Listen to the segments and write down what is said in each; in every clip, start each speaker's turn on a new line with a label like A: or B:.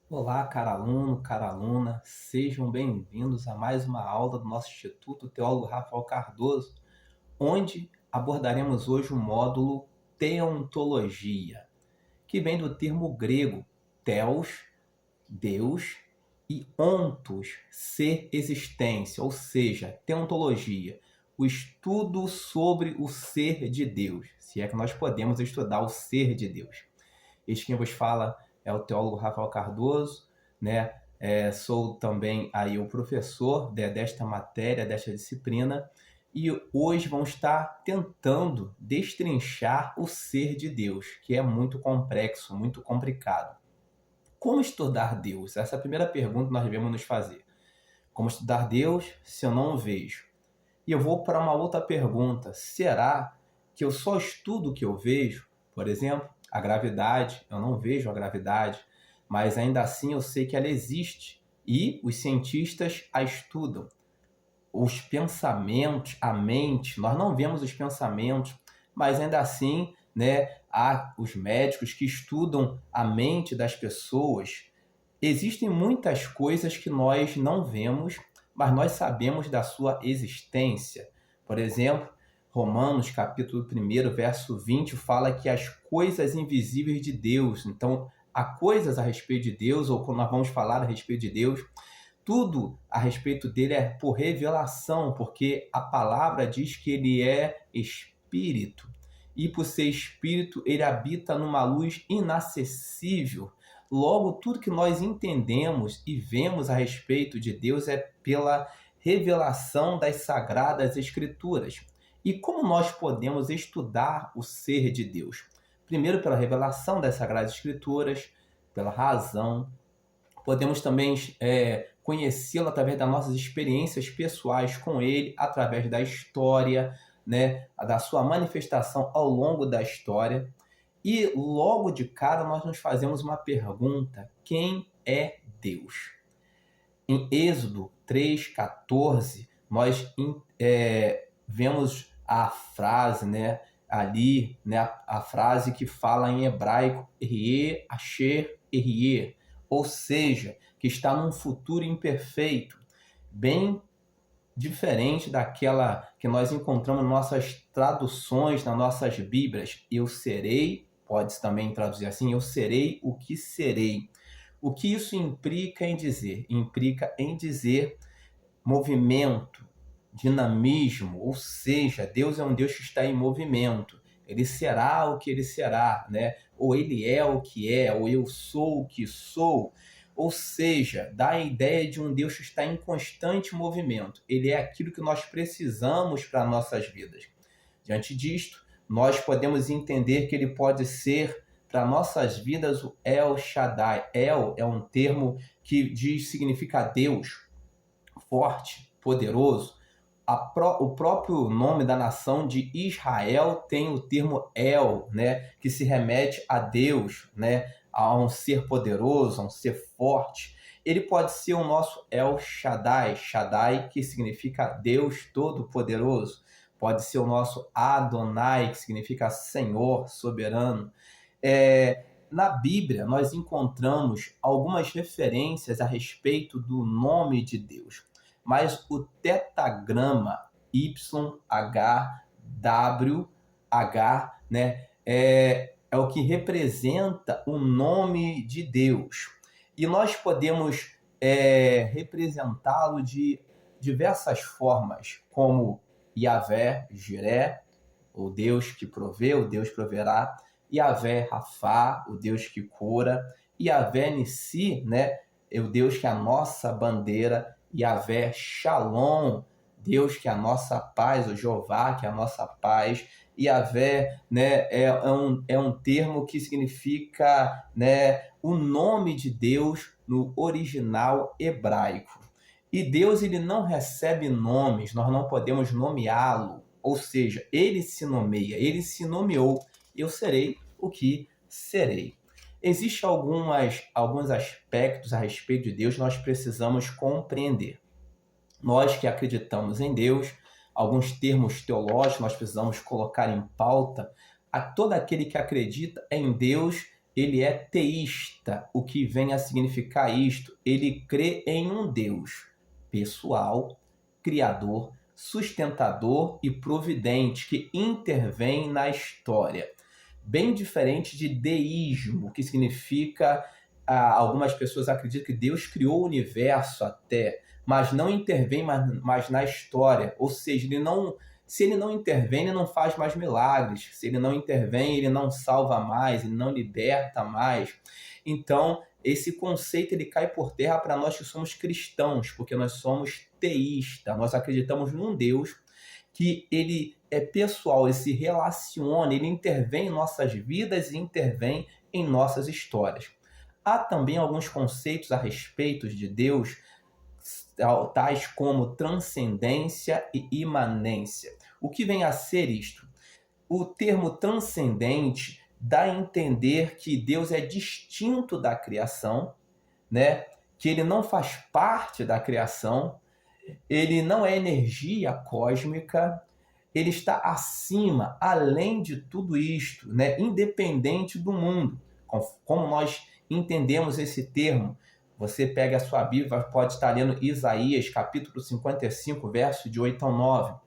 A: Olá, caro aluno, cara aluna, sejam bem-vindos a mais uma aula do nosso Instituto Teólogo Rafael Cardoso, onde abordaremos hoje o módulo Teontologia, que vem do termo grego theos, Deus, e ontos, ser, existência, ou seja, teontologia, o estudo sobre o ser de Deus, se é que nós podemos estudar o ser de Deus. Este quem vos fala é o teólogo Rafael Cardoso, né? Sou também aí o professor desta matéria, desta disciplina, e hoje vamos estar tentando destrinchar o ser de Deus, que é muito complexo, muito complicado. Como estudar Deus? Essa é a primeira pergunta que nós devemos nos fazer. Como estudar Deus se eu não o vejo? E eu vou para uma outra pergunta. Será que eu só estudo o que eu vejo? Por exemplo, a gravidade. Eu não vejo a gravidade, mas ainda assim eu sei que ela existe. E os cientistas a estudam. Os pensamentos, a mente, nós não vemos os pensamentos, mas ainda assim, né, há os médicos que estudam a mente das pessoas. Existem muitas coisas que nós não vemos, mas nós sabemos da sua existência. Por exemplo, Romanos capítulo 1, verso 20, fala que as coisas invisíveis de Deus, então há coisas a respeito de Deus, ou quando nós vamos falar a respeito de Deus, tudo a respeito dele é por revelação, porque a palavra diz que ele é espírito. E por ser espírito, ele habita numa luz inacessível. Logo, tudo que nós entendemos e vemos a respeito de Deus é pela revelação das sagradas escrituras. E como nós podemos estudar o ser de Deus? Primeiro, pela revelação das sagradas escrituras, pela razão. Podemos também conhecê-lo através das nossas experiências pessoais com ele, através da história, né, da sua manifestação ao longo da história. E logo de cara nós nos fazemos uma pergunta: quem é Deus? Em Êxodo 3,14, nós vemos a frase, né, ali, né, a frase que fala em hebraico, Erie, Asher, Erie, ou seja, que está num futuro imperfeito, bem diferente daquela que nós encontramos em nossas traduções, nas nossas Bíblias. Eu serei, pode-se também traduzir assim, eu serei o que serei. O que isso implica em dizer? Implica em dizer movimento, dinamismo, ou seja, Deus é um Deus que está em movimento. Ele será o que ele será, né? Ou ele é o que é, ou eu sou o que sou. Ou seja, dá a ideia de um Deus que está em constante movimento. Ele é aquilo que nós precisamos para nossas vidas. Diante disto, nós podemos entender que ele pode ser para nossas vidas o El Shaddai. El é um termo que significa Deus, forte, poderoso. O próprio nome da nação de Israel tem o termo El, né, que se remete a Deus, né, a um ser poderoso, a um ser forte. Ele pode ser o nosso El Shaddai, Shaddai, que significa Deus Todo-Poderoso. Pode ser o nosso Adonai, que significa Senhor, soberano. Na Bíblia, nós encontramos algumas referências a respeito do nome de Deus, mas o tetagrama YHWH, né, é o que representa o nome de Deus. E nós podemos representá-lo de diversas formas, como Yahvé, Jiré, o Deus que provê, o Deus proverá, Yahvé Rafá, o Deus que cura, Yahvé Nissi, né, é o Deus que é a nossa bandeira, Yahvé Shalom, Deus que é a nossa paz, o Jeová que é a nossa paz. Yahvé, né, é um termo que significa, né, o nome de Deus no original hebraico. E Deus, ele não recebe nomes, nós não podemos nomeá-lo, ou seja, ele se nomeia, ele se nomeou, eu serei o que serei. Existem alguns aspectos a respeito de Deus que nós precisamos compreender. Nós que acreditamos em Deus, alguns termos teológicos nós precisamos colocar em pauta. A todo aquele que acredita em Deus ele é teísta, o que vem a significar isto? Ele crê em um Deus pessoal, criador, sustentador e providente, que intervém na história. Bem diferente de deísmo, que significa, algumas pessoas acreditam que Deus criou o universo até, mas não intervém mais na história, ou seja, se ele não intervém, ele não faz mais milagres, se ele não intervém, ele não salva mais, ele não liberta mais. Então, esse conceito ele cai por terra para nós que somos cristãos, porque nós somos teístas, nós acreditamos num Deus que ele é pessoal, ele se relaciona, ele intervém em nossas vidas e intervém em nossas histórias. Há também alguns conceitos a respeito de Deus, tais como transcendência e imanência. O que vem a ser isto? O termo transcendente dá a entender que Deus é distinto da criação, né? Que ele não faz parte da criação, ele não é energia cósmica, ele está acima, além de tudo isto, né? Independente do mundo. Como nós entendemos esse termo? Você pega a sua Bíblia, pode estar lendo Isaías, capítulo 55, verso de 8 ao 9.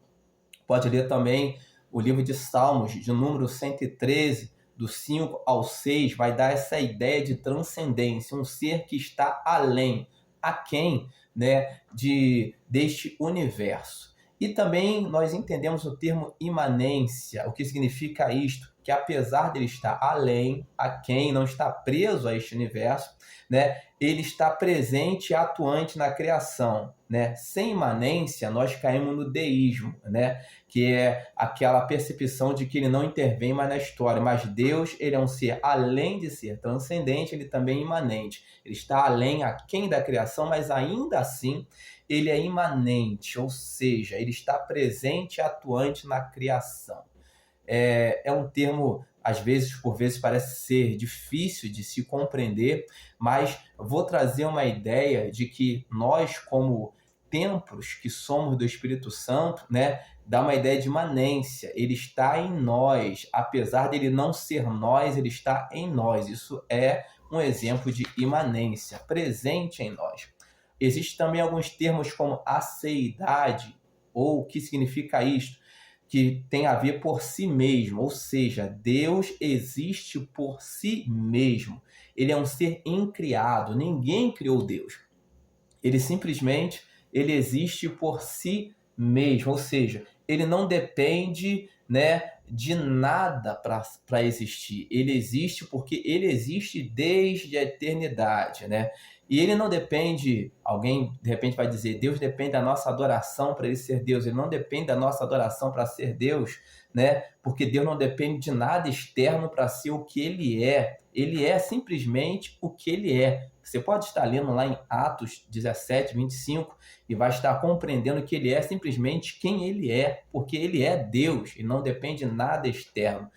A: Pode ler também o livro de Salmos, de número 113, do 5 ao 6, vai dar essa ideia de transcendência, um ser que está além, aquém, né, deste universo. E também nós entendemos o termo imanência, o que significa isto? Que apesar de ele estar além, aquém, não está preso a este universo, né, ele está presente e atuante na criação, né? Sem imanência, nós caímos no deísmo, né? Que é aquela percepção de que ele não intervém mais na história, mas Deus, ele é um ser, além de ser transcendente, ele também é imanente. Ele está além, aquém da criação, mas ainda assim ele é imanente, ou seja, ele está presente e atuante na criação. É um termo, às vezes, por vezes, parece ser difícil de se compreender, mas vou trazer uma ideia de que nós, como templos que somos do Espírito Santo, né, dá uma ideia de imanência. Ele está em nós, apesar dele não ser nós, ele está em nós. Isso é um exemplo de imanência, presente em nós. Existem também alguns termos como aceidade, ou o que significa isto? Que tem a ver por si mesmo, ou seja, Deus existe por si mesmo. Ele é um ser incriado, ninguém criou Deus. Ele existe por si mesmo, ou seja, ele não depende, né, de nada para existir. Ele existe porque ele existe desde a eternidade, né? E ele não depende, alguém de repente vai dizer, Deus depende da nossa adoração para ele ser Deus. Ele não depende da nossa adoração para ser Deus, né? Porque Deus não depende de nada externo para ser o que ele é. Ele é simplesmente o que ele é. Você pode estar lendo lá em Atos 17, 25 e vai estar compreendendo que ele é simplesmente quem ele é, porque ele é Deus e não depende de nada externo.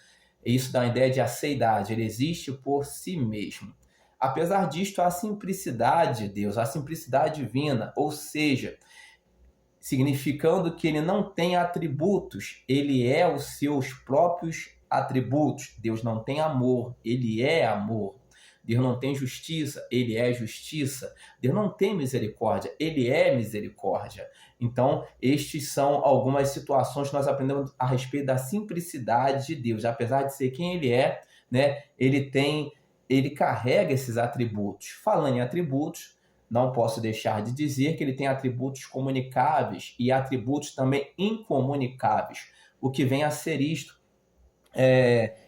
A: Isso dá uma ideia de aceidade, ele existe por si mesmo. Apesar disto, a simplicidade de Deus, a simplicidade divina, ou seja, significando que ele não tem atributos, ele é os seus próprios atributos. Deus não tem amor, ele é amor. Deus não tem justiça, ele é justiça. Deus não tem misericórdia, ele é misericórdia. Então, estes são algumas situações que nós aprendemos a respeito da simplicidade de Deus. Apesar de ser quem ele é, né, ele carrega esses atributos. Falando em atributos, não posso deixar de dizer que ele tem atributos comunicáveis e atributos também incomunicáveis. O que vem a ser isto?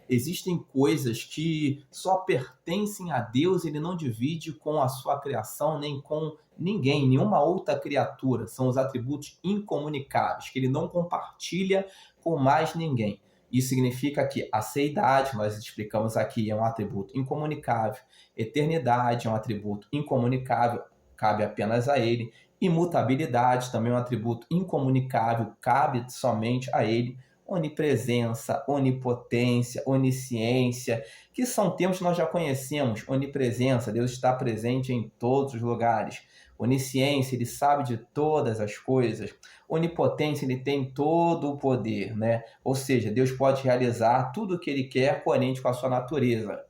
A: Existem coisas que só pertencem a Deus, ele não divide com a sua criação, nem com ninguém, nenhuma outra criatura. São os atributos incomunicáveis, que ele não compartilha com mais ninguém. Isso significa que a seidade, nós explicamos aqui, é um atributo incomunicável. Eternidade é um atributo incomunicável, cabe apenas a ele. Imutabilidade também é um atributo incomunicável, cabe somente a ele. onipresença, onipotência, onisciência, que são termos que nós já conhecemos. Onipresença, Deus está presente em todos os lugares. Onisciência, ele sabe de todas as coisas. Onipotência, ele tem todo o poder, né? Ou seja, Deus pode realizar tudo o que ele quer coerente com a sua natureza.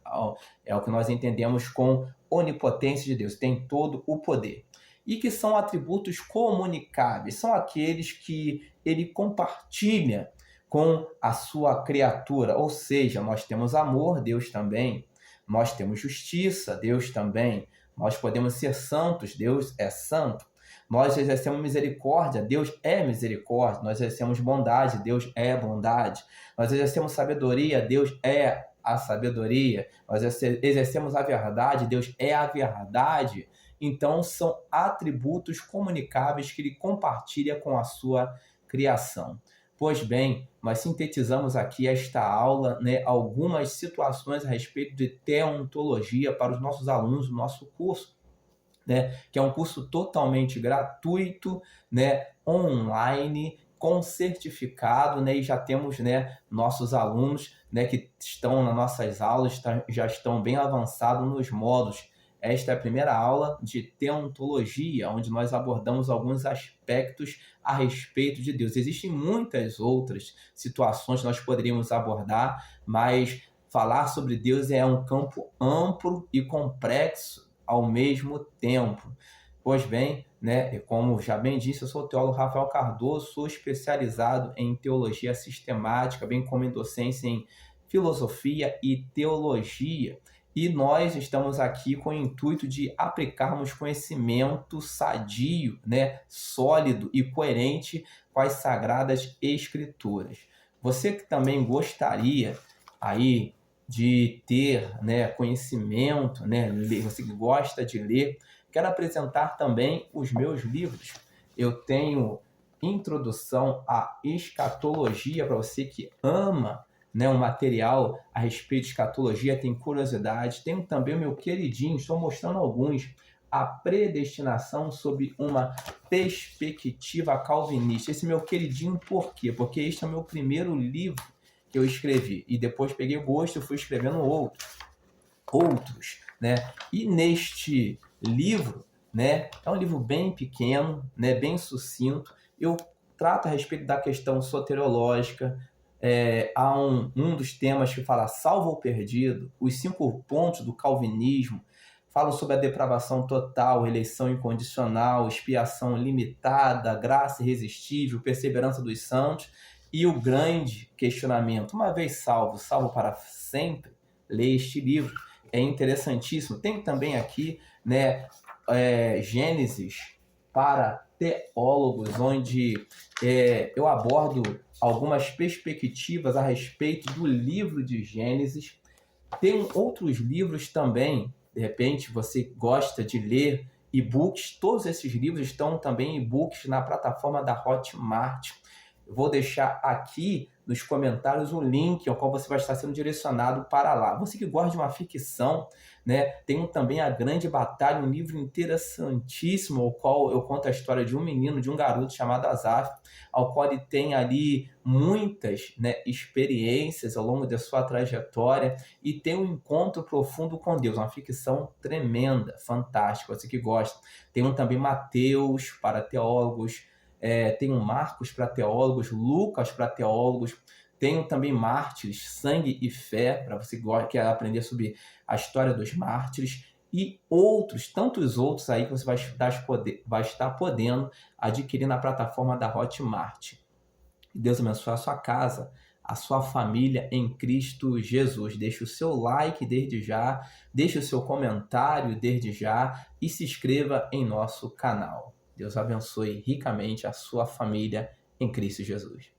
A: É o que nós entendemos com onipotência de Deus, tem todo o poder. E que são atributos comunicáveis, são aqueles que ele compartilha com a sua criatura, ou seja, nós temos amor, Deus também, nós temos justiça, Deus também, nós podemos ser santos, Deus é santo, nós exercemos misericórdia, Deus é misericórdia, nós exercemos bondade, Deus é bondade, nós exercemos sabedoria, Deus é a sabedoria, nós exercemos a verdade, Deus é a verdade. Então, são atributos comunicáveis que ele compartilha com a sua criação. Pois bem, nós sintetizamos aqui esta aula, né, algumas situações a respeito de teontologia para os nossos alunos do nosso curso, né, que é um curso totalmente gratuito, né, online, com certificado, né, e já temos, né, nossos alunos, né, que estão nas nossas aulas, já estão bem avançados nos módulos. Esta é a primeira aula de teontologia, onde nós abordamos alguns aspectos a respeito de Deus. Existem muitas outras situações que nós poderíamos abordar, mas falar sobre Deus é um campo amplo e complexo ao mesmo tempo. Pois bem, né, como já bem disse, eu sou o teólogo Rafael Cardoso, sou especializado em teologia sistemática, bem como em docência em filosofia e teologia. E nós estamos aqui com o intuito de aplicarmos conhecimento sadio, né, sólido e coerente com as Sagradas Escrituras. Você que também gostaria aí de ter, né, conhecimento, né, você que gosta de ler, quero apresentar também os meus livros. Eu tenho Introdução à Escatologia, para você que ama, né, um material a respeito de escatologia, tem curiosidade. Tenho também o meu queridinho, estou mostrando alguns, A Predestinação sob uma Perspectiva Calvinista. Esse meu queridinho, por quê? Porque este é o meu primeiro livro que eu escrevi, e depois peguei gosto e fui escrevendo outros, né? E neste livro, né, é um livro bem pequeno, né, bem sucinto, eu trato a respeito da questão soteriológica. Há um dos temas que fala salvo ou perdido, os 5 pontos do calvinismo, falam sobre a depravação total, eleição incondicional, expiação limitada, graça irresistível, perseverança dos santos, e o grande questionamento, uma vez salvo, salvo para sempre, leia este livro, é interessantíssimo. Tem também aqui, né, Gênesis para teólogos, onde eu abordo algumas perspectivas a respeito do livro de Gênesis. Tem outros livros também, de repente você gosta de ler e-books, todos esses livros estão também em e-books na plataforma da Hotmart. Eu vou deixar aqui nos comentários o link ao qual você vai estar sendo direcionado para lá. Você que gosta de uma ficção, né, tem também A Grande Batalha, um livro interessantíssimo, ao qual eu conto a história de um menino, de um garoto chamado Asaf, ao qual ele tem ali muitas, né, experiências ao longo da sua trajetória e tem um encontro profundo com Deus, uma ficção tremenda, fantástica, você que gosta. Tem também Mateus para teólogos, tem Marcos para teólogos, Lucas para teólogos, tenho também Mártires, Sangue e Fé, para você que quer aprender sobre a história dos mártires, e outros, tantos outros aí que você vai estar podendo adquirir na plataforma da Hotmart. Deus abençoe a sua casa, a sua família em Cristo Jesus. Deixe o seu like desde já, deixe o seu comentário desde já e se inscreva em nosso canal. Deus abençoe ricamente a sua família em Cristo Jesus.